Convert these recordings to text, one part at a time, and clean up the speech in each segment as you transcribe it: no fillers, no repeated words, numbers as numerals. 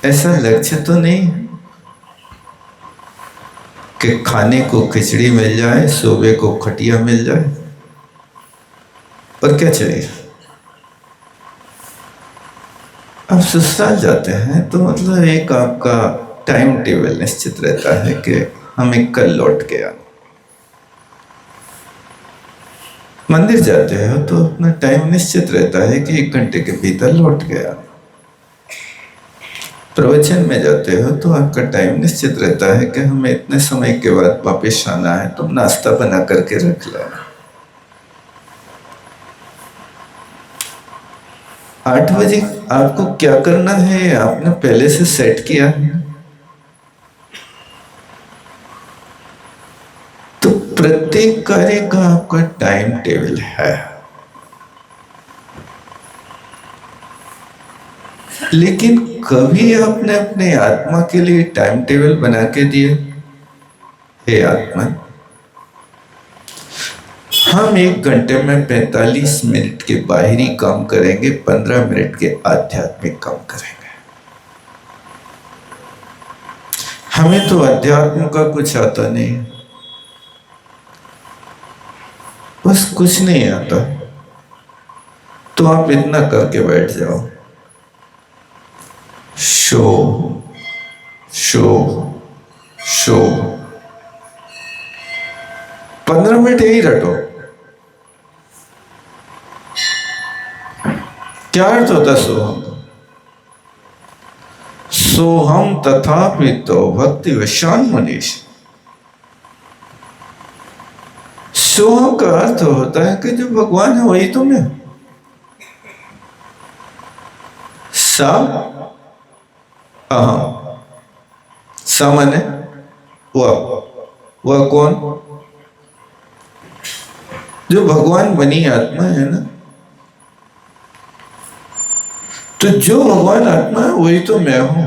ऐसा लक्ष्य तो नहीं कि खाने को खिचड़ी मिल जाए, सोबे को खटिया मिल जाए, और क्या चाहिए। आप ससुराल जाते हैं तो मतलब एक आपका टाइम टेबल निश्चित रहता है कि हमें कल लौट के आना। मंदिर जाते हो तो अपना टाइम निश्चित रहता है कि 1 घंटे के भीतर लौट के आना। प्रवचन में जाते हो तो आपका टाइम निश्चित रहता है कि हमें इतने समय के बाद वापस आना है, तुम नाश्ता बना करके रख लेना। 8 बजे आपको क्या करना है आपने पहले से सेट किया है। तो प्रत्येक कार्य का आपका टाइम टेबल है, लेकिन कभी आपने अपने आत्मा के लिए टाइम टेबल बना के दिए, हे आत्मा हम 1 घंटे में 45 मिनट के बाहरी काम करेंगे, 15 मिनट के आध्यात्मिक काम करेंगे। हमें तो अध्यात्म का कुछ आता नहीं, बस कुछ नहीं आता, तो आप इतना करके बैठ जाओ, शो शो शो। 15 मिनट यही रटो। क्या अर्थ होता सोहम? सोहम तथापि तो भक्ति वशान मनीष। सोहम का अर्थ होता है कि जो भगवान है वही तुम है। सा सा माने वह कौन? जो भगवान बनी आत्मा है ना, तो जो भगवान आत्मा है वही तो मैं हूं।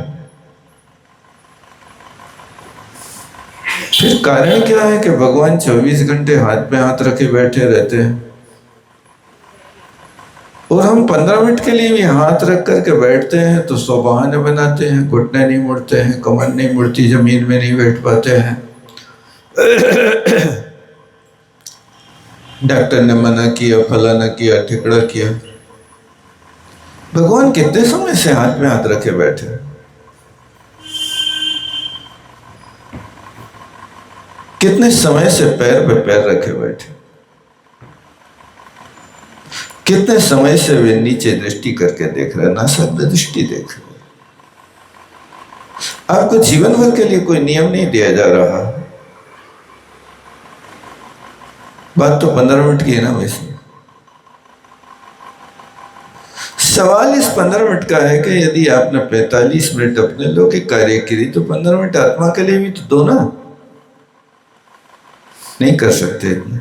फिर कारण क्या है कि भगवान 24 घंटे हाथ में हाथ रखे बैठे रहते हैं, और हम 15 मिनट के लिए भी हाथ रख करके बैठते हैं तो 100 बहाने बनाते हैं, घुटने नहीं मुड़ते हैं, कमर नहीं मुड़ती, जमीन में नहीं बैठ पाते हैं, डॉक्टर ने मना किया, फलाना किया, ठिकड़ा किया। भगवान कितने समय से हाथ में हाथ रखे बैठे, कितने समय से पैर पे पैर रखे बैठे, कितने समय से वे नीचे दृष्टि करके देख रहे, ना शब्द दृष्टि देख रहे। आपको जीवन भर के लिए कोई नियम नहीं दिया जा रहा। बात तो 15 मिनट की है ना। वैसे सवाल इस 15 मिनट का है कि यदि आपने 45 मिनट अपने लौकिक कार्य की तो 15 मिनट आत्मा के लिए भी तो दो ना। नहीं कर सकते इतने,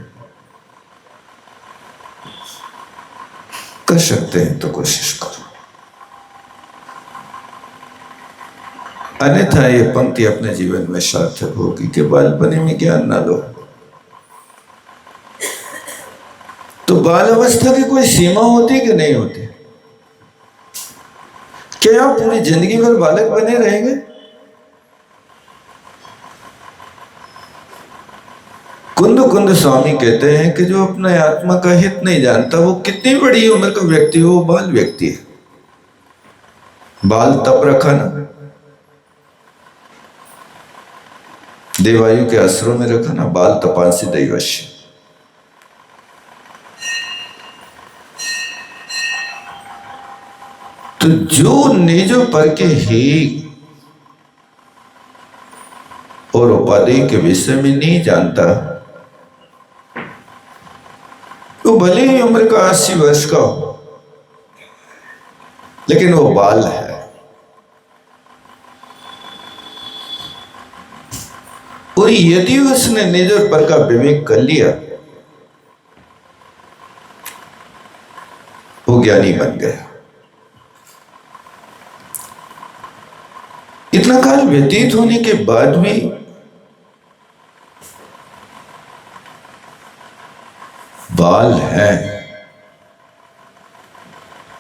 कर सकते हैं तो कोशिश करो, अन्यथा ये पंक्ति अपने जीवन में सार्थक होगी कि बालपने में ज्ञान ना लो। तो बाल अवस्था की कोई सीमा होती कि नहीं होती? क्या आप पूरी जिंदगी भर बालक बने रहेंगे? कुंद कुंद स्वामी कहते हैं कि जो अपने आत्मा का हित नहीं जानता वो कितनी बड़ी उम्र का व्यक्ति हो, वो बाल व्यक्ति है। बाल तप रखा ना, देवायु के आश्रम में रखा ना, बाल तपांसी दैवश्य। तो जो निजो पर के ही और उपाधि के विषय में नहीं जानता, वो भले ही उम्र का 80 वर्ष का हो, लेकिन वो बाल है। और यदि उसने निज और पर का विवेक कर लिया, वो ज्ञानी बन गया। इतना काल व्यतीत होने के बाद भी बाल है,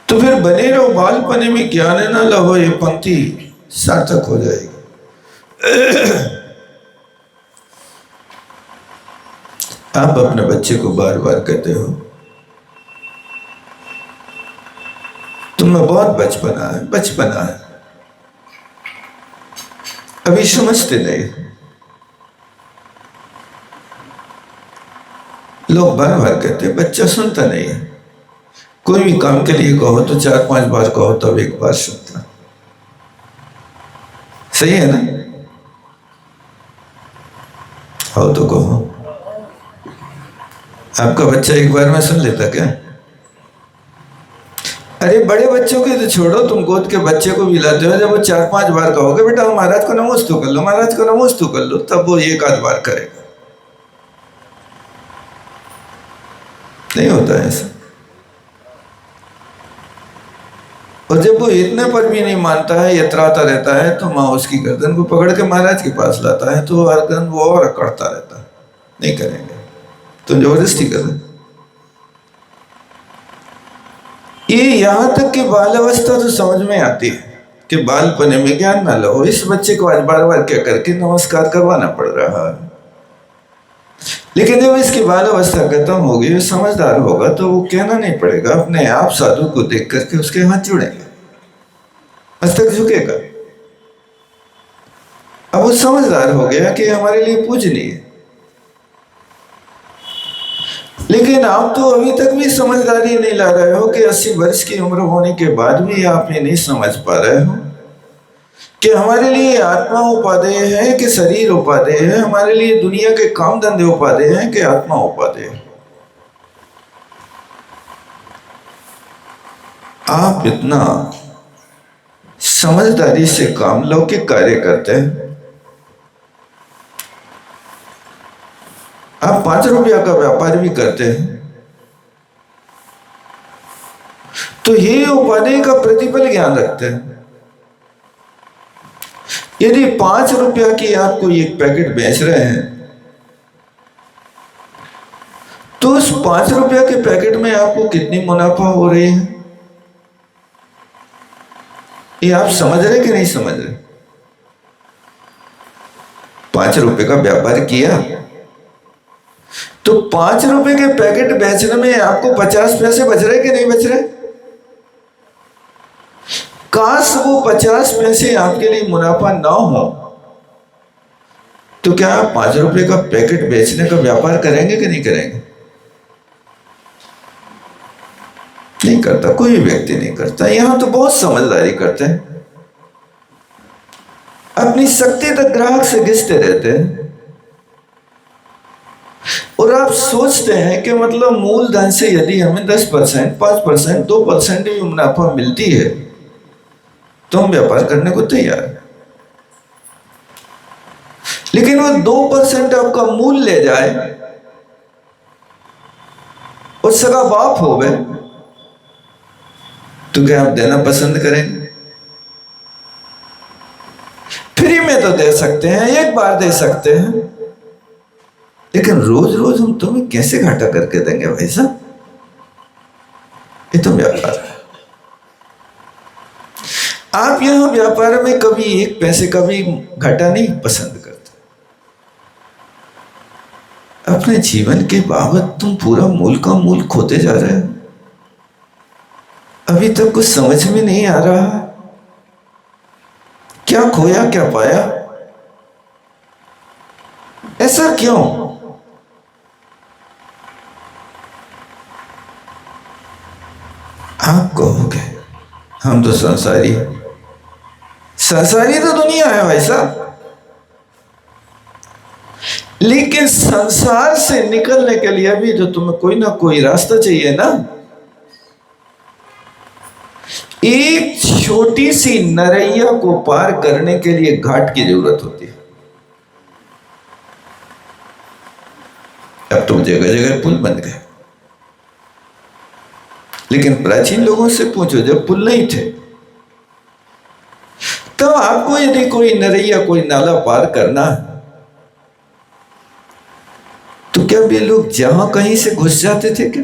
तो फिर बने रहो बालपने में ज्ञान न लहो। ये पंक्ति सार्थक हो जाएगी। आप अपने बच्चे को बार बार कहते हो तुम्हें बहुत बचपना है, अभी समझते नहीं। लोग बार बार कहते हैं, बच्चा सुनता नहीं है। कोई भी काम के लिए कहो तो 4-5 बार कहो तब एक बार सुनता। सही है ना? हो तो कहो। आपका बच्चा एक बार में सुन लेता क्या? अरे बड़े बच्चों के तो छोड़ो, तुम गोद के बच्चे को भी लाते हो, जब वो 4-5 बार कहोगे बेटा महाराज को नमोस्तु कर लो, महाराज को नमोस्तु कर लो, तब वो 1-8 बार करेगा। नहीं होता है ऐसा। और जब वो इतने पर भी नहीं मानता है, यतराता रहता है, तो माँ उसकी गर्दन को पकड़ के महाराज के पास लाता है, तो हर दिन वो और अकड़ता रहता है, नहीं करेंगे, तुम जबरदस्ती कर रहे। ये यहां तक कि बाल अवस्था तो समझ में आती है कि बालपने में ज्ञान ना लो, इस बच्चे को आज बार बार क्या करके नमस्कार करवाना पड़ रहा है। लेकिन जब इसकी बाल अवस्था खत्म होगी, वो समझदार होगा, तो वो कहना नहीं पड़ेगा, अपने आप साधु को देख करके उसके हाथ जुड़ेंगे, मस्तक झुकेगा। अब वो समझदार हो गया कि हमारे लिए पूजनीय है। लेकिन आप तो अभी तक भी समझदारी नहीं ला रहे हो कि 80 वर्ष की उम्र होने के बाद भी आप ये नहीं समझ पा रहे हो कि हमारे लिए आत्मा उपादेय है कि शरीर उपादेय है, हमारे लिए दुनिया के काम धंधे उपादेय हैं कि आत्मा उपादेय है। आप इतना समझदारी से काम लौकिक कार्य करते हैं। आप 5 रुपया का व्यापार भी करते हैं, तो ये उपादेय का प्रतिफल ज्ञान रखते हैं। यदि 5 रुपया की आप कोई एक पैकेट बेच रहे हैं, तो उस 5 रुपया के पैकेट में आपको कितनी मुनाफा हो रही है, ये आप समझ रहे कि नहीं समझ रहे? 5 रुपए का व्यापार किया तो 5 रुपए के पैकेट बेचने में आपको 50 पैसे बच रहे कि नहीं बच रहे? काश वो 50 पैसे आपके लिए मुनाफा ना हो, तो क्या आप 5 रुपए का पैकेट बेचने का व्यापार करेंगे कि नहीं करेंगे? नहीं करता, कोई व्यक्ति नहीं करता। यहां तो बहुत समझदारी करते हैं, अपनी शक्ति तक ग्राहक से घिसते रहते हैं, और आप सोचते हैं कि मतलब मूलधन से यदि हमें 10%, 5%, 2% भी मुनाफा मिलती है तो हम व्यापार करने को तैयार हैं। लेकिन वो 2% आपका मूल ले जाए और सगा बाप हो गए, तो क्या आप देना पसंद करेंगे? फ्री में तो दे सकते हैं, एक बार दे सकते हैं, लेकिन रोज रोज हम तुम्हें कैसे घाटा करके देंगे भाई साहब? ये तो व्यापार है। आप यहां व्यापार में कभी 1 पैसे का भी घाटा नहीं पसंद करते। अपने जीवन के बाबत तुम पूरा मूल का मूल खोते जा रहे हो। अभी तक कुछ समझ में नहीं आ रहा, क्या खोया क्या पाया, ऐसा क्यों? आप कहोगे हम तो संसारी तो दुनिया है भाई साहब, लेकिन संसार से निकलने के लिए भी तो तुम्हें कोई ना कोई रास्ता चाहिए ना। एक छोटी सी नरैया को पार करने के लिए घाट की जरूरत होती है। अब तो जगह जगह पुल बन गए, लेकिन प्राचीन लोगों से पूछो, जब पुल नहीं थे तो आपको यदि कोई नरैया, कोई नाला पार करना तो क्या वे लोग जहां कहीं से घुस जाते थे क्या?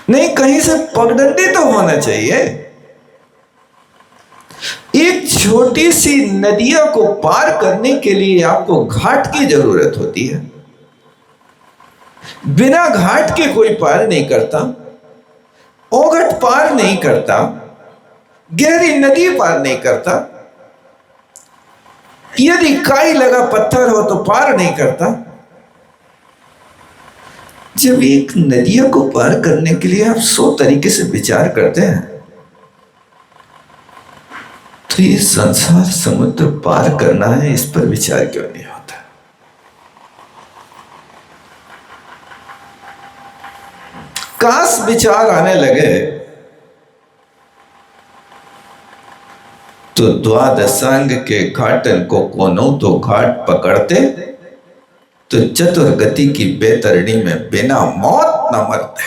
नहीं, कहीं से पगडंडी तो होना चाहिए। एक छोटी सी नदिया को पार करने के लिए आपको घाट की जरूरत होती है। बिना घाट के कोई पार नहीं करता, ओघट पार नहीं करता, गहरी नदी पार नहीं करता। यदि काई लगा पत्थर हो तो पार नहीं करता। जब एक नदिया को पार करने के लिए आप 100 तरीके से विचार करते हैं, तो ये संसार समुद्र पार करना है, इस पर विचार क्यों नहीं होता? काश विचार आने लगे तो द्वादशांग के घाटन को कोनो तो घाट पकड़ते, तो चतुर्गति की बेतरणी में बिना मौत न मरते।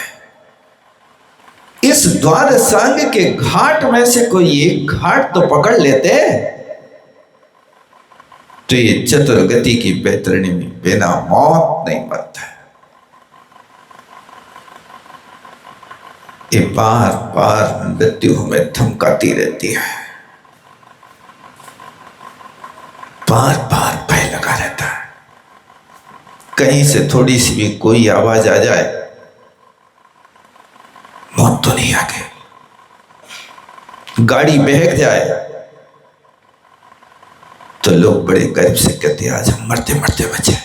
इस द्वादशांग के घाट में से कोई एक घाट तो पकड़ लेते, तो ये चतुर्गति की बेतरणी में बिना मौत नहीं मरता। ये बार बार मृत्यु हमें धमकाती रहती है, बार बार भय लगा रहता है। कहीं से थोड़ी सी भी कोई आवाज आ जाए, मौत तो नहीं आगे, गाड़ी बहक जाए तो लोग बड़े गर्व से कहते हैं आज हम मरते मरते बचे।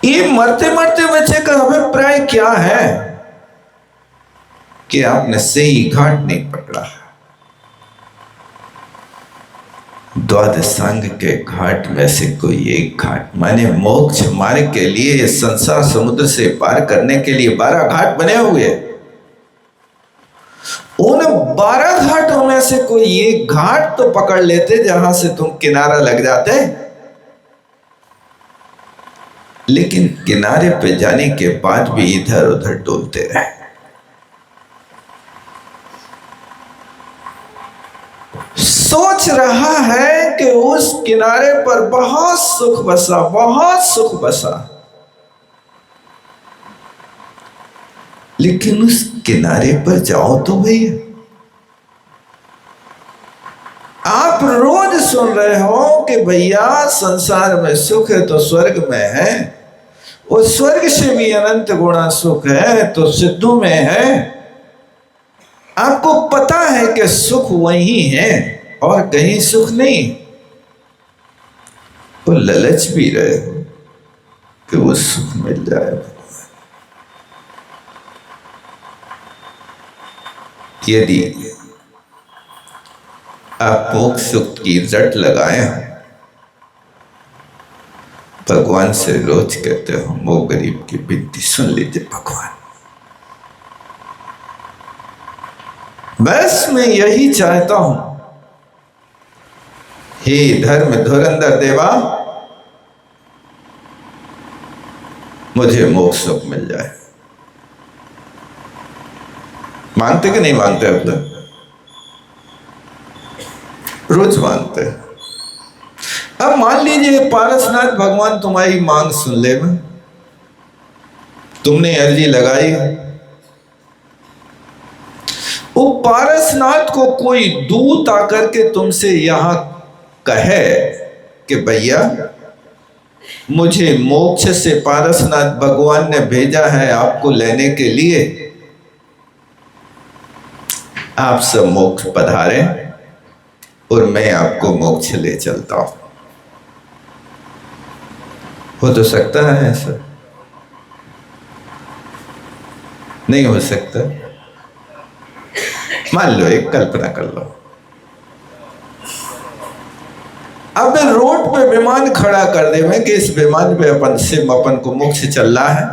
ये मरते मरते बचे का अभिप्राय क्या है? कि आपने सही घाट नहीं पकड़ा। द्वादशांग के घाट में से कोई एक घाट, माने मोक्ष मार्ग के लिए, संसार समुद्र से पार करने के लिए 12 घाट बने हुए। उन 12 घाटों में से कोई एक घाट तो पकड़ लेते जहां से तुम किनारा लग जाते। लेकिन किनारे पे जाने के बाद भी इधर उधर डोलते रहे। सोच रहा है कि उस किनारे पर बहुत सुख बसा, बहुत सुख बसा, लेकिन उस किनारे पर जाओ तो भैया। आप रोज सुन रहे हो कि भैया संसार में सुख है तो स्वर्ग में है, और स्वर्ग से भी अनंत गुणा सुख है तो सिद्धों में है। आपको पता है कि सुख वही है और कहीं सुख नहीं, तो ललच भी रहे हो कि वो सुख मिल जाए। यदि आप मोक्ष सुख की रट लगाए, भगवान से रोज कहते हो वो गरीब की विनती सुन लीजिए भगवान, बस मैं यही चाहता हूं, हे धर्म धुरंधर देवा, मुझे मोक्ष सुख मिल जाए। मांगते कि नहीं मांगते? अब तक रोज मांगते। अब मान लीजिए पारसनाथ भगवान तुम्हारी मांग सुन ले, में तुमने अर्जी लगाई, वो पारसनाथ को कोई दूत आकर के तुमसे यहां कहे कि भैया मुझे मोक्ष से पारसनाथ भगवान ने भेजा है आपको लेने के लिए, आप सब मोक्ष पधारे और मैं आपको मोक्ष ले चलता हूं। हो तो सकता है ऐसा? नहीं हो सकता। मान लो, एक कल्पना कर लो, अब रोड पे विमान खड़ा कर दे में कि इस विमान पे अपन को मोक्ष चल रहा है।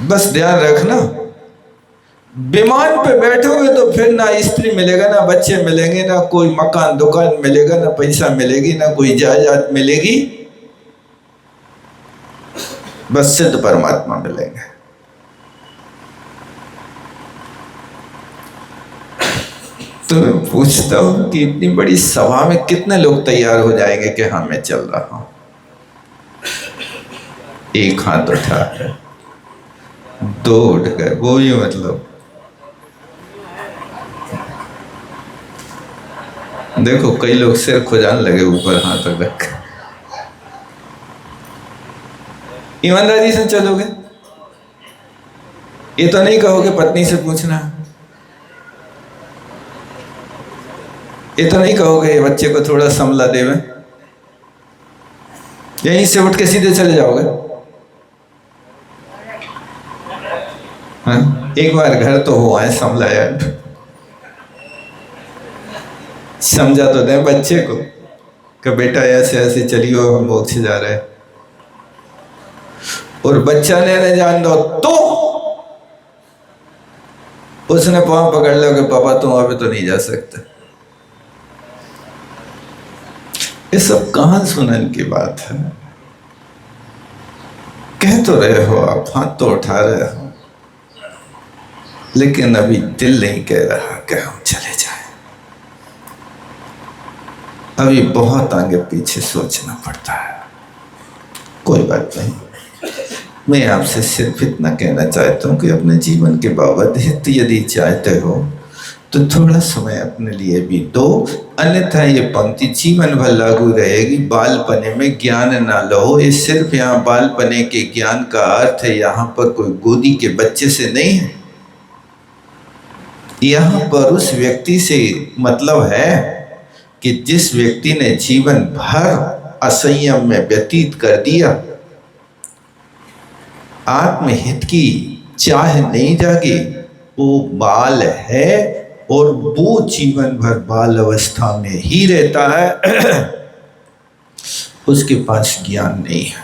बस ध्यान रखना, विमान पे बैठोगे तो फिर ना स्त्री मिलेगा, ना बच्चे मिलेंगे, ना कोई मकान दुकान मिलेगा, ना पैसा मिलेगी, ना कोई जायदाद मिलेगी, बस सिद्ध परमात्मा मिलेंगे। तो मैं पूछता हूं कि इतनी बड़ी सभा में कितने लोग तैयार हो जाएंगे कि हाँ मैं चल रहा हूं? एक हाथ उठा है, 2 उठ गए, वो ही मतलब देखो कई लोग सिर खुजाने लगे ऊपर हाथ रख। ईमानदारी से चलोगे, ये तो नहीं कहोगे पत्नी से पूछना, ये तो नहीं कहोगे बच्चे को थोड़ा संभला देवे, यहीं से उठ के सीधे चले जाओगे। हाँ? एक बार घर तो हुआ है संभलाया, समझा तो दे बच्चे को कि बेटा ऐसे ऐसे चलियो, हम मोक्ष जा रहे हैं। और बच्चा ने न जान दो तो उसने पांव पकड़ लिया कि पापा तुम अभी तो नहीं जा सकते। ये सब कहां सुनने की बात है? कह तो रहे हो आप, हाथ तो उठा रहे हो, लेकिन अभी दिल नहीं कह रहा कि हम चले जाएं। अभी बहुत आगे पीछे सोचना पड़ता है। कोई बात नहीं, मैं आपसे सिर्फ इतना कहना चाहता हूँ कि अपने जीवन के बाबत हित यदि चाहते हो तो थोड़ा समय अपने लिए भी दो, अन्यथा ये पंक्ति जीवन भर लागू रहेगी। बालपने में ज्ञान ना लो, ये सिर्फ यहाँ बालपने के ज्ञान का अर्थ है, यहाँ पर कोई गोदी के बच्चे से नहीं है, यहाँ पर उस व्यक्ति से मतलब है कि जिस व्यक्ति ने जीवन भर असंयम में व्यतीत कर दिया, आत्महित की चाह नहीं जागी, वो बाल है और वो जीवन भर बाल अवस्था में ही रहता है। उसके पास ज्ञान नहीं है,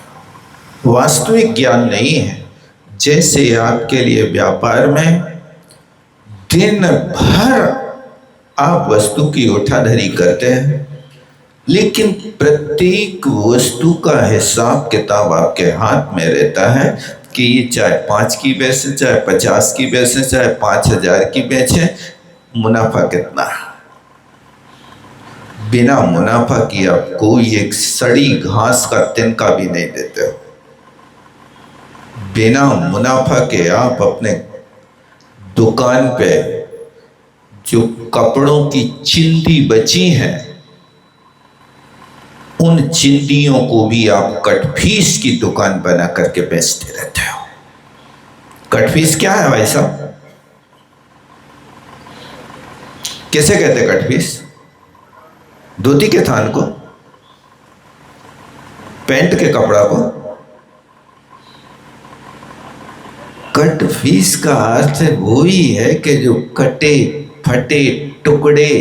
वास्तविक ज्ञान नहीं है। जैसे आपके लिए व्यापार में दिन भर आप वस्तु की उठाधरी करते हैं, लेकिन प्रत्येक वस्तु का हिसाब किताब आपके हाथ में रहता है कि ये चाहे 5 की बेचे, चाहे 50 की बेचे, चाहे 5000 की बेचे, मुनाफा कितना। बिना मुनाफा की आप कोई एक सड़ी घास का तिनका भी नहीं देते हो। बिना मुनाफा के आप अपने दुकान पे जो कपड़ों की चिंदी बची है, उन चिंदियों को भी आप कटफीस की दुकान बना करके बेचते रहते हो। कटफीस क्या है भाई साहब? कैसे कहते कटफीस? धोती के थान को, पैंट के कपड़ा को। कटफीस का अर्थ वो ही है कि जो कटे फटे टुकड़े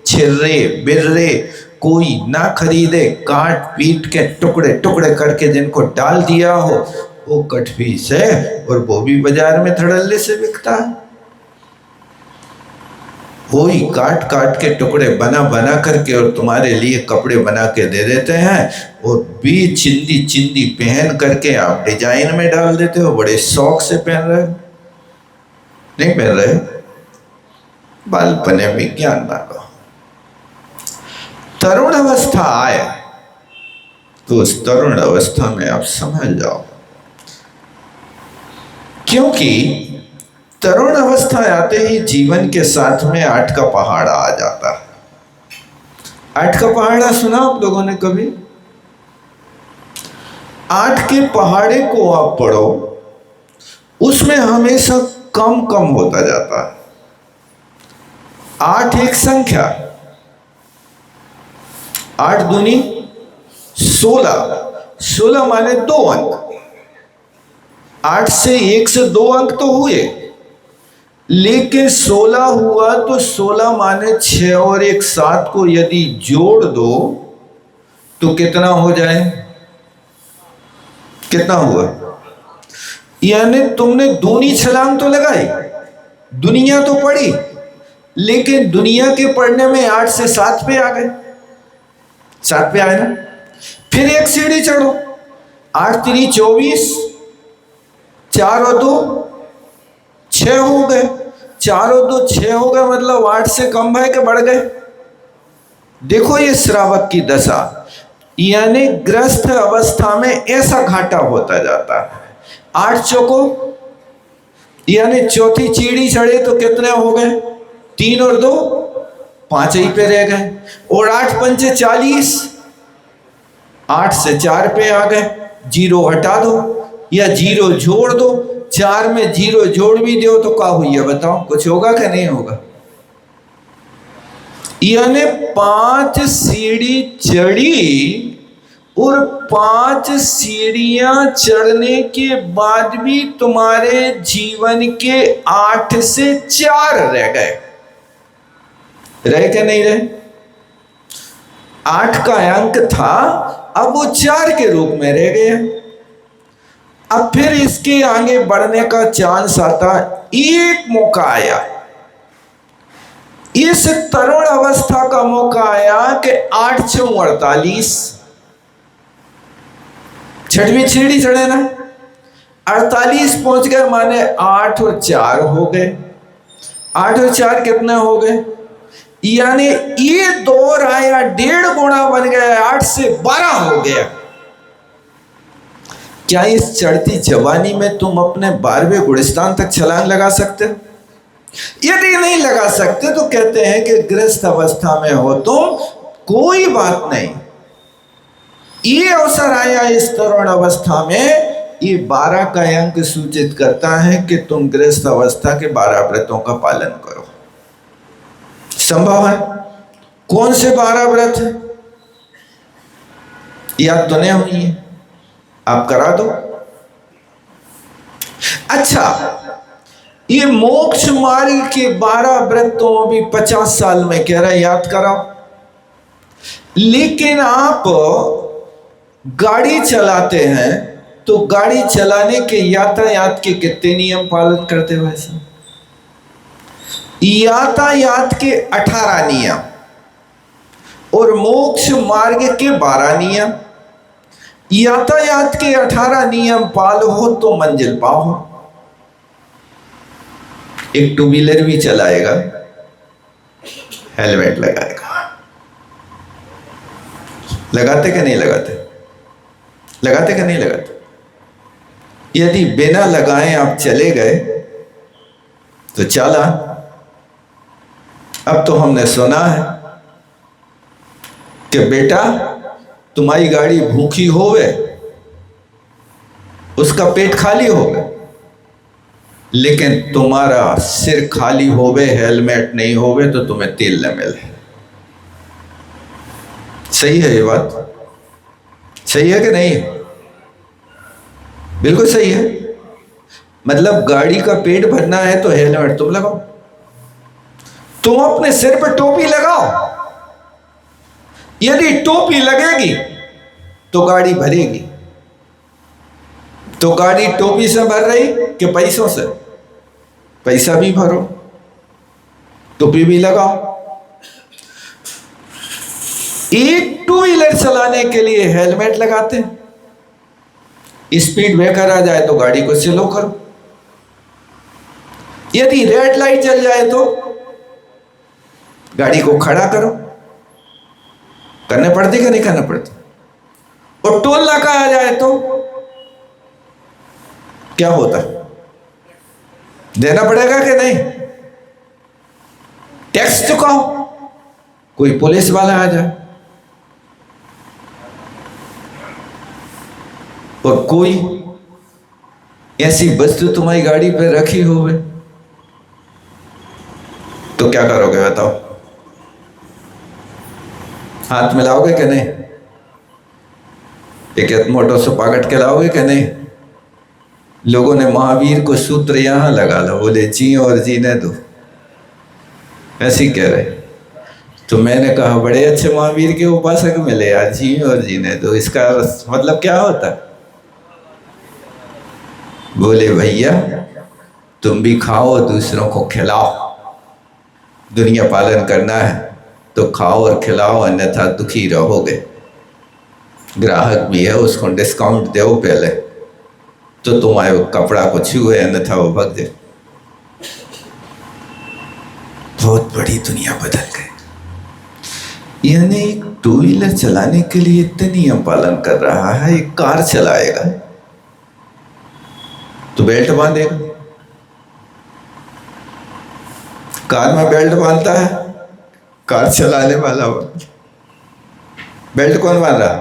छिर्रे बिर्रे कोई ना खरीदे, काट पीट के टुकड़े टुकड़े करके जिनको डाल दिया हो, वो कटफीस है। और वो भी बाजार में धड़ल्ले से बिकता है। वही काट काट के टुकड़े बना बना करके और तुम्हारे लिए कपड़े बना के दे देते हैं, और भी चिंदी चिंदी पहन करके आप डिजाइन में डाल देते हो। बड़े शौक से पहन रहे हो, नहीं पहन रहे? बालपने में ज्ञान ना लो। तरुण अवस्था आए तो उस तरुण अवस्था में आप समझ जाओ, क्योंकि तरुण अवस्था आते ही जीवन के साथ में 8 का पहाड़ा आ जाता है। 8 का पहाड़ा सुना आप लोगों ने कभी? 8 के पहाड़े को आप पढ़ो, उसमें हमेशा कम कम होता जाता है। 8 एक संख्या, 8 दूनी 16, 16 माने 2 अंक। 8 से 1 से 2 अंक तो हुए, लेकिन 16 हुआ तो 16 माने 6 और 1 7 को यदि जोड़ दो तो कितना हो जाए? कितना हुआ? यानी तुमने दूनी छलांग तो लगाई, दुनिया तो पढ़ी, लेकिन दुनिया के पढ़ने में 8 से 7 पे आ गए। 7 पे आए ना, फिर एक सीढ़ी चढ़ो। 8 3 24, 4 और 2 6 हो गए। 4 और 2 6 हो गए, मतलब 8 से कम है कि बढ़ गए? देखो ये श्रावक की दशा, यानी ग्रस्त अवस्था में ऐसा घाटा होता जाता है। 8 चौको यानी चौथी सीढ़ी चढ़े तो कितने हो गए? 3 और 2 5 ही पे रह गए, और 8 पंचे 40, 8 से 4 पे आ गए, 0 हटा दो या 0 जोड़ दो, 4 में 0 जोड़ भी दो तो क्या हुई है बताओ, कुछ होगा कि नहीं होगा? यानी 5 सीढ़ी चढ़ी और 5 सीढ़ियां चढ़ने के बाद भी तुम्हारे जीवन के 8 से 4 रह गए। रहे क्या नहीं रहे? 8 का अंक था, अब वो 4 के रूप में रह गया। अब फिर इसके आगे बढ़ने का चांस आता, एक मौका आया, इस तरुण अवस्था का मौका आया कि 8 × 4 = 48, 6वीं सीढ़ी चढ़े ना, 48 पहुंच गए, माने 8 और 4 हो गए, 8 और 4 कितने हो गए? यानी ये दौर आया, 1.5 गुना बन गया, 8 से 12 हो गया। क्या इस चढ़ती जवानी में तुम अपने 12वें गुलिस्तान तक छलांग लगा सकते हो? यदि नहीं लगा सकते तो कहते हैं कि गृहस्थ अवस्था में हो तुम, कोई बात नहीं, ये अवसर आया इस तरुण अवस्था में, ये 12 का अंक सूचित करता है कि तुम गृहस्थ अवस्था के 12 व्रतों का पालन करो। संभव है? कौन से 12 व्रत है? याद तो नहीं हुई है, आप करा दो। अच्छा, ये मोक्ष मार्ग के 12 व्रत तो अभी 50 साल में कह रहे याद कराओ, लेकिन आप गाड़ी चलाते हैं तो गाड़ी चलाने के यातायात के कितने नियम पालन करते हो? ऐसा यातायात के 18 नियम और मोक्ष मार्ग के 12 नियम। यातायात के 18 नियम पालो तो मंजिल पाओ। एक 2 व्हीलर भी चलाएगा, हेलमेट लगाएगा। लगाते कि नहीं लगाते? लगाते कि नहीं लगाते? यदि बिना लगाए आप चले गए तो चला। अब तो हमने सुना है कि बेटा तुम्हारी गाड़ी भूखी होवे, उसका पेट खाली होवे, लेकिन तुम्हारा सिर खाली होवे, हेलमेट नहीं होवे तो तुम्हें तेल न मिले। सही है ये बात? सही है कि नहीं? बिल्कुल सही है। मतलब गाड़ी का पेट भरना है तो हेलमेट तुम लगाओ, तुम अपने सिर पर टोपी लगाओ। यदि टोपी लगेगी तो गाड़ी भरेगी। तो गाड़ी टोपी से भर रही कि पैसों से? पैसा भी भरो, टोपी भी लगाओ। एक 2 व्हीलर चलाने के लिए हेलमेट लगाते हैं, स्पीड ब्रेकर आ जाए तो गाड़ी को स्लो करो, यदि रेड लाइट जल जाए तो गाड़ी को खड़ा करो। करने पड़ती कि नहीं करना पड़ती? और टोल नाका आ जाए तो क्या होता? देना पड़ेगा कि नहीं? टैक्स चुकाओ। कोई पुलिस वाला आ जाए और कोई ऐसी वस्तु तुम्हारी गाड़ी पे रखी होवे तो क्या करोगे बताओ? हाथ मिलाओगे कि नहीं? एक मोटो से पकड़ के लाओगे कि नहीं? लोगों ने महावीर को सूत्र यहां लगा लो, बोले जी और जीने दो, ऐसी कह रहे। तो मैंने कहा बड़े अच्छे महावीर के उपासक मिले यार, जी और जीने दो, इसका मतलब क्या होता? बोले भैया तुम भी खाओ दूसरों को खिलाओ, दुनिया पालन करना है तो खाओ और खिलाओ, अन्यथा दुखी रहोगे। ग्राहक भी है, उसको डिस्काउंट दो पहले तो तुम्हारे कपड़ा को छुए, अन्यथा वो भग जाए। बहुत बड़ी दुनिया बदल गई। यानी 2 व्हीलर चलाने के लिए इतने नियम पालन कर रहा है, एक कार चलाएगा तो बेल्ट बांधेगा। कार में बेल्ट बांधता है, कार चलाने वाला हो, बेल्ट कौन बांध रहा?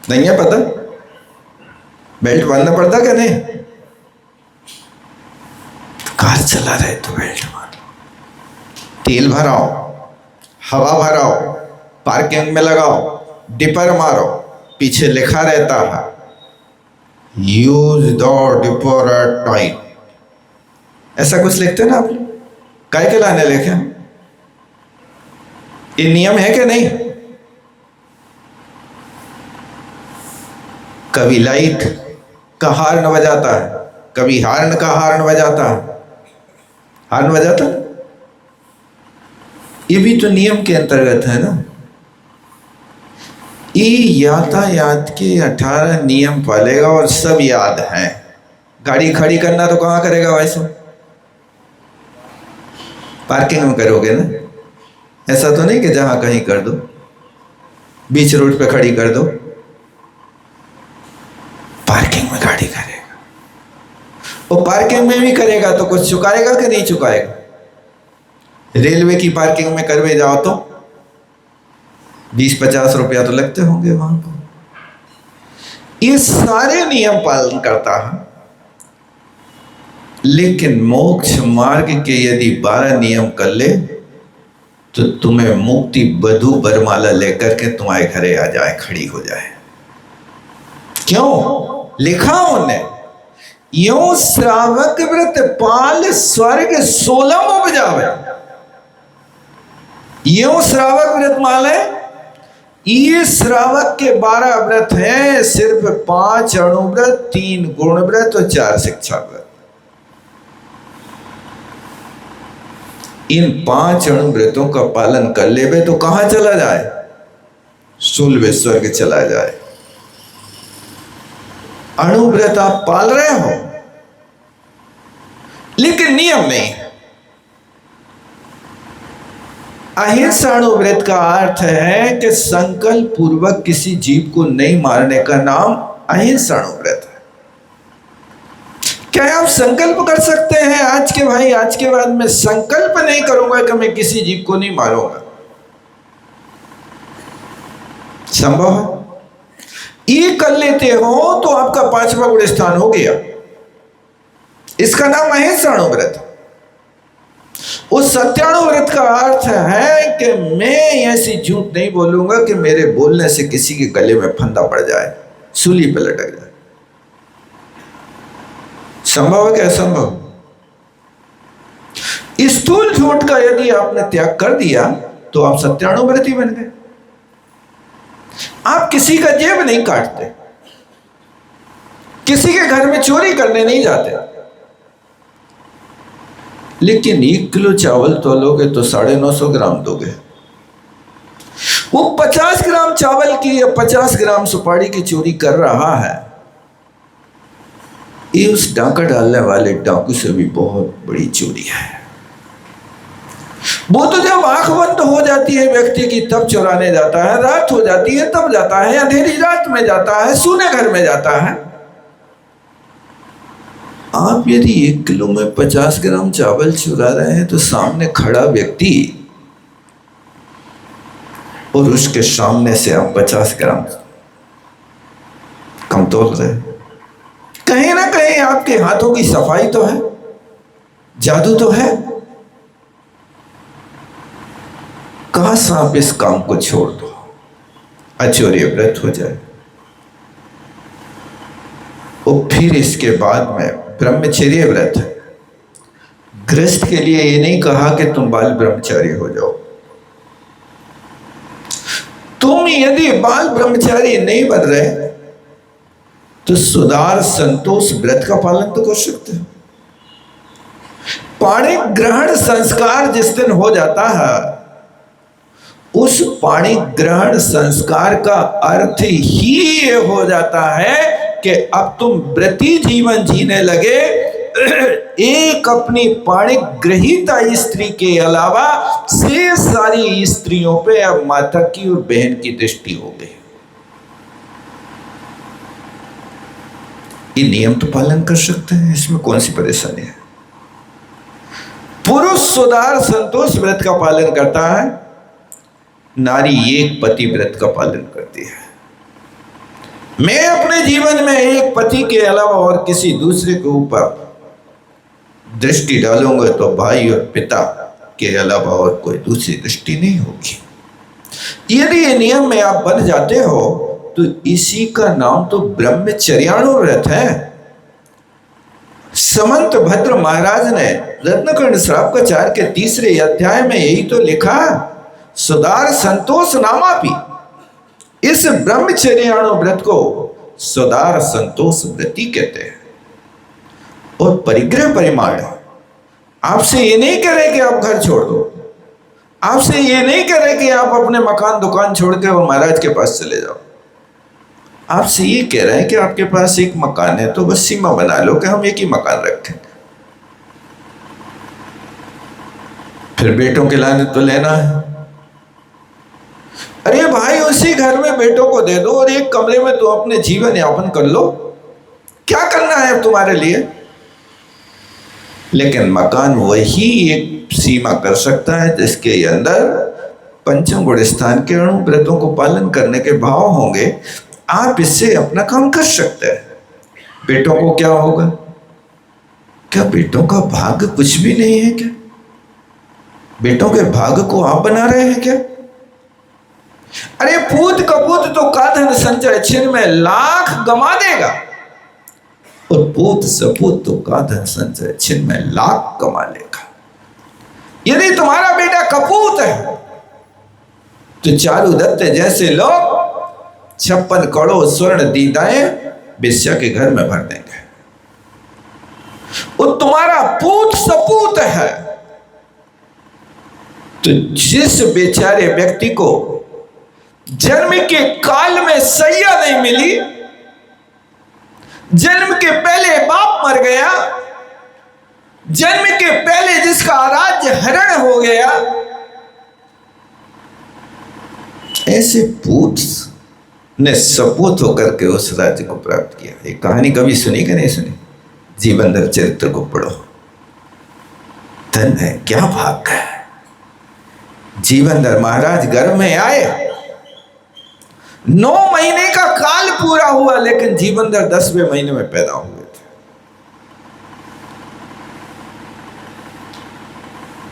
नहीं है पता? बेल्ट बांधना पड़ता क्या नहीं? कार चला रहे तो बेल्ट बांधो, तेल भराओ, हवा भराओ, पार्किंग में लगाओ, डिपर मारो, पीछे लिखा रहता है use the dipper at night, ऐसा कुछ लिखते ना आप? काय के लाने लिखे? ये नियम है कि नहीं? कभी लाइट का हार्न बजाता है, कभी हार्न का हार्न बजाता है, हार्न बजाता, ये भी तो नियम के अंतर्गत है ना। ये यातायात के 18 नियम पालेगा और सब याद है। गाड़ी खड़ी करना तो कहां करेगा वैसे? पार्किंग में करोगे ना, ऐसा तो नहीं कि जहां कहीं कर दो, बीच रोड पे खड़ी कर दो, पार्किंग में गाड़ी करेगा। वो पार्किंग में भी करेगा तो कुछ चुकाएगा कि नहीं चुकाएगा? रेलवे की पार्किंग में करवे जाओ तो 20-50 रुपया तो लगते होंगे वहां पर। ये सारे नियम पालन करता है, लेकिन मोक्ष मार्ग के यदि 12 नियम कर ले तो तुम्हें मुक्ति बधु बरमाला लेकर के तुम्हारे घरे आ जाए, खड़ी हो जाए। क्यों? लिखा उन्हें, यो श्रावक व्रत पाल स्वर्ग 16 उपजावे। यो श्रावक व्रत माले, ये श्रावक के 12 व्रत हैं, सिर्फ 5 अणुव्रत, 3 गुण व्रत और 4 शिक्षा व्रत। इन 5 अणुव्रतों का पालन कर लेवे तो कहां चला जाए? सूल स्वर्ग चला जाए। अणुव्रत आप पाल रहे हो, लेकिन नियम नहीं। अहिंसा अणुव्रत का अर्थ है कि संकल्प पूर्वक किसी जीव को नहीं मारने का नाम अहिंसा अणुव्रत है। क्या आप संकल्प कर सकते हैं आज के भाई, आज के बाद मैं संकल्प नहीं करूंगा कि मैं किसी जीव को नहीं मारूंगा? संभव है? ये कर लेते हो तो आपका 5वां गुण स्थान हो गया। इसका नाम अहिंसा अणुव्रत। उस सत्याणुव्रत का अर्थ है कि मैं ऐसी झूठ नहीं बोलूंगा कि मेरे बोलने से किसी के गले में फंदा पड़ जाए, सूली पे लटक जाए। संभव है कि असंभव? स्थूल झूठ का यदि आपने त्याग कर दिया तो आप सत्याणुव्रती बन गए। आप किसी का जेब नहीं काटते, किसी के घर में चोरी करने नहीं जाते, लेकिन 1 किलो चावल तोलोगे तो 950 ग्राम दोगे। वो 50 ग्राम चावल की या 50 ग्राम सुपारी की चोरी कर रहा है, ये उस डाका डालने वाले डाकू से भी बहुत बड़ी चोरी है। वो तो जब आंख बंद हो जाती है व्यक्ति की तब चुराने जाता है, रात हो जाती है तब जाता है, अंधेरी रात में जाता है, सूने घर में जाता है। आप यदि 1 किलो में 50 ग्राम चावल चुरा रहे हैं तो सामने खड़ा व्यक्ति और उसके सामने से आप 50 ग्राम कम तोल रहे हैं। कहीं ना कहीं आपके हाथों की सफाई तो है, जादू तो है। काश आप इस काम को छोड़ दो, अचौर्य व्रत हो जाए। और फिर इसके बाद में ब्रह्मचर्य व्रत है। गृहस्थ के लिए ये नहीं कहा कि तुम बाल ब्रह्मचारी हो जाओ। तुम यदि बाल ब्रह्मचारी नहीं बन रहे तो सुदार संतोष व्रत का पालन तो कर सकते हो। पाणी ग्रहण संस्कार जिस दिन हो जाता है, उस पाणी ग्रहण संस्कार का अर्थ ही ये हो जाता है कि अब तुम व्रती जीवन जीने लगे। एक अपनी पाणी ग्रहीता स्त्री के अलावा से सारी स्त्रियों पे अब माता की और बहन की दृष्टि हो गई। ये नियम तो पालन कर सकते हैं, इसमें कौन सी परेशानी है? पुरुष सुदार संतोष व्रत का पालन करता है, नारी एक पति व्रत का पालन करती है। मैं अपने जीवन में एक पति के अलावा और किसी दूसरे के ऊपर दृष्टि डालूंगा तो भाई और पिता के अलावा और कोई दूसरी दृष्टि नहीं होगी। यदि ये नियम में आप बन जाते हो तो इसी का नाम तो ब्रह्मचर्याणु व्रत है। समंत भद्र महाराज ने रत्नकर्ण श्रावकाचार्य के 3 अध्याय में यही तो लिखा, सुदार संतोष नामापि। इस ब्रह्मचर्याणु व्रत को सुदार संतोष व्रति कहते हैं। और परिग्रह परिमाण आपसे ये नहीं कह रहे कि आप घर छोड़ दो, आपसे ये नहीं कह रहे कि आप अपने मकान दुकान छोड़ के और महाराज के पास चले जाओ। आपसे ये कह रहे हैं कि आपके पास एक मकान है तो बस सीमा बना लो कि हम एक ही मकान रखें। फिर बेटों के लाने तो लेना है। अरे भाई उसी घर में बेटों को दे दो और एक कमरे में तो अपने जीवन यापन कर लो, क्या करना है तुम्हारे लिए। लेकिन मकान वही एक सीमा कर सकता है जिसके अंदर पंचम गुण स्थान के अणु व्रतों को पालन करने के भाव होंगे। आप इससे अपना काम कर सकते हैं। बेटों को क्या होगा? क्या बेटों का भाग्य कुछ भी नहीं है क्या? बेटों के भाग्य को आप बना रहे हैं क्या? अरे पूत कपूत तो का धन संचय छिन में लाख गमा देगा, और पूत सपूत तो का धन संचय छिन में लाख कमा लेगा। यदि तुम्हारा बेटा कपूत है तो चारू दत्त जैसे लोग 56 करोड़ स्वर्ण दीदाएं बेश्या के घर में भर देंगे। और तुम्हारा पूत सपूत है तो जिस बेचारे व्यक्ति को जन्म के काल में सैया नहीं मिली, जन्म के पहले बाप मर गया, जन्म के पहले जिसका राज्य हरण हो गया, ऐसे पूत ने सपूत होकर के उस राज्य को प्राप्त किया। एक कहानी कभी सुनी कि नहीं सुनी? जीवनधर चरित्र को पढ़ो। धन है, क्या भाग है। जीवनधर महाराज घर में आए, 9 महीने का काल पूरा हुआ, लेकिन जीवनधर 10वें महीने में पैदा हुए थे।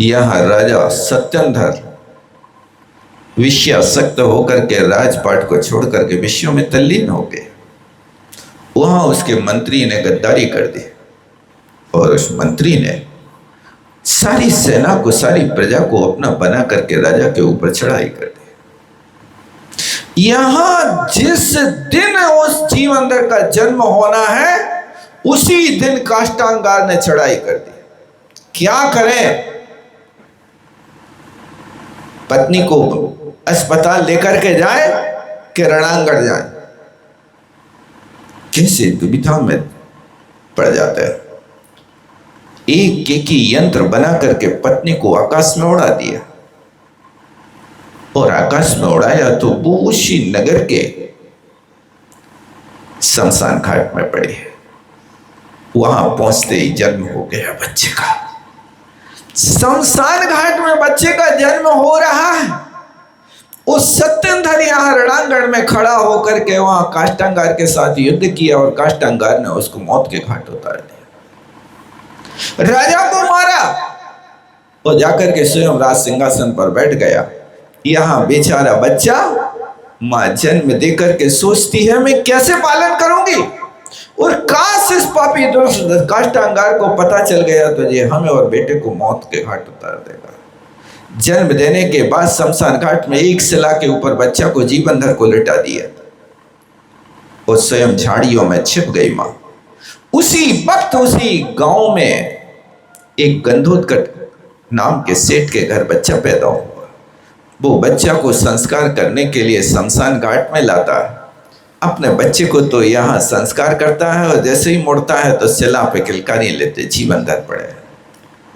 यहां राजा सत्यंधर विषयासक्त होकर के राजपाट को छोड़ करके विषयों में तल्लीन हो गए। वहां उसके मंत्री ने गद्दारी कर दी और उस मंत्री ने सारी सेना को, सारी प्रजा को अपना बना करके राजा के ऊपर चढ़ाई कर दी। यहां जिस दिन उस जीवनधर का जन्म होना है उसी दिन काष्टांगार ने चढ़ाई कर दी। क्या करें? पत्नी को अस्पताल लेकर के जाए कि रणांगण जाए, कैसे दुविधा में पड़ जाता है। एक ही यंत्र बना करके पत्नी को आकाश में उड़ा दिया, और आकाश में उड़ाया तो वो उसी नगर के शमशान घाट में पड़ी है। वहां पहुंचते ही जन्म हो गया बच्चे का। शमशान घाट में बच्चे का जन्म हो रहा है। उस सत्यंधर यहां रणांगण में खड़ा होकर के वहां काष्टांगार के साथ युद्ध किया और काष्टांगार ने उसको मौत के घाट उतार दिया। राजा को मारा और जाकर के स्वयं राज सिंहासन पर बैठ गया। यहां बेचारा बच्चा मां जन्म देकर के सोचती है मैं कैसे पालन करूंगी, और काश इस पापी दुष्ट काष्टांगार को पता चल गया तो ये हमें और बेटे को मौत के घाट उतार देगा। जन्म देने के बाद शमशान घाट में एक शिला के ऊपर बच्चा को जीवनधर को लिटा दिया और स्वयं झाड़ियों में छिप गई मां। उसी वक्त उसी गांव में एक गंधोत्कट नाम के सेठ के घर बच्चा पैदा हुआ। वो बच्चा को संस्कार करने के लिए शमशान घाट में लाता है। अपने बच्चे को तो यहाँ संस्कार करता है और जैसे ही मुड़ता है तो शिला पे किलकारी लेते जीवनधर पड़े।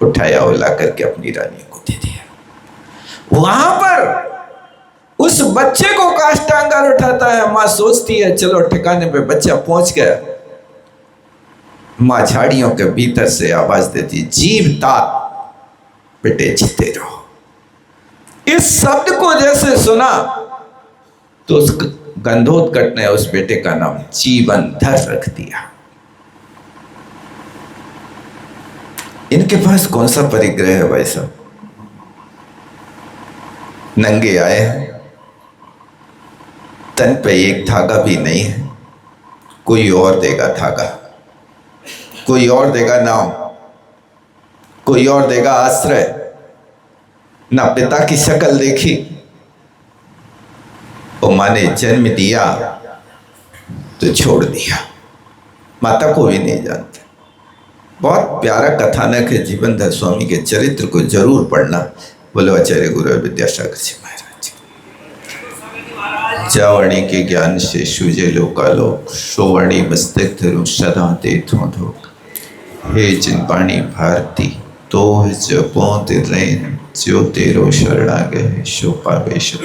उठाया और ला करके अपनी रानी को दे दिया। वहां पर उस बच्चे को काष्टांगार उठाता है। माँ सोचती है चलो ठिकाने पे बच्चा पहुंच गया। माँ झाड़ियों के भीतर से आवाज देती जीवता। बेटे जीते रहो। इस शब्द को जैसे सुना तो उस गंधोत्कच ने उस बेटे का नाम जीवन धर रख दिया। इनके पास कौन सा परिग्रह है भाई साहब? नंगे आए हैं, तन पे एक धागा भी नहीं है। कोई और देगा धागा, कोई और देगा नाव, कोई और देगा आश्रय। ना पिता की शक्ल देखी, वो माँ ने जन्म दिया तो छोड़ दिया, माता को भी नहीं जानते। बहुत प्यारा कथानक है, जीवनधर स्वामी के चरित्र को जरूर पढ़ना। बोलो आचार्य गुरु विद्यासागर जी महाराज। जावणी के ज्ञान से सूझे लोकालोक, सोवणी मस्तक धरू सदा तीर्थों धोक। हे जिनपाणी भारती तो जपो तिरेन, जो तेरो शरणा गए सो पावे सब।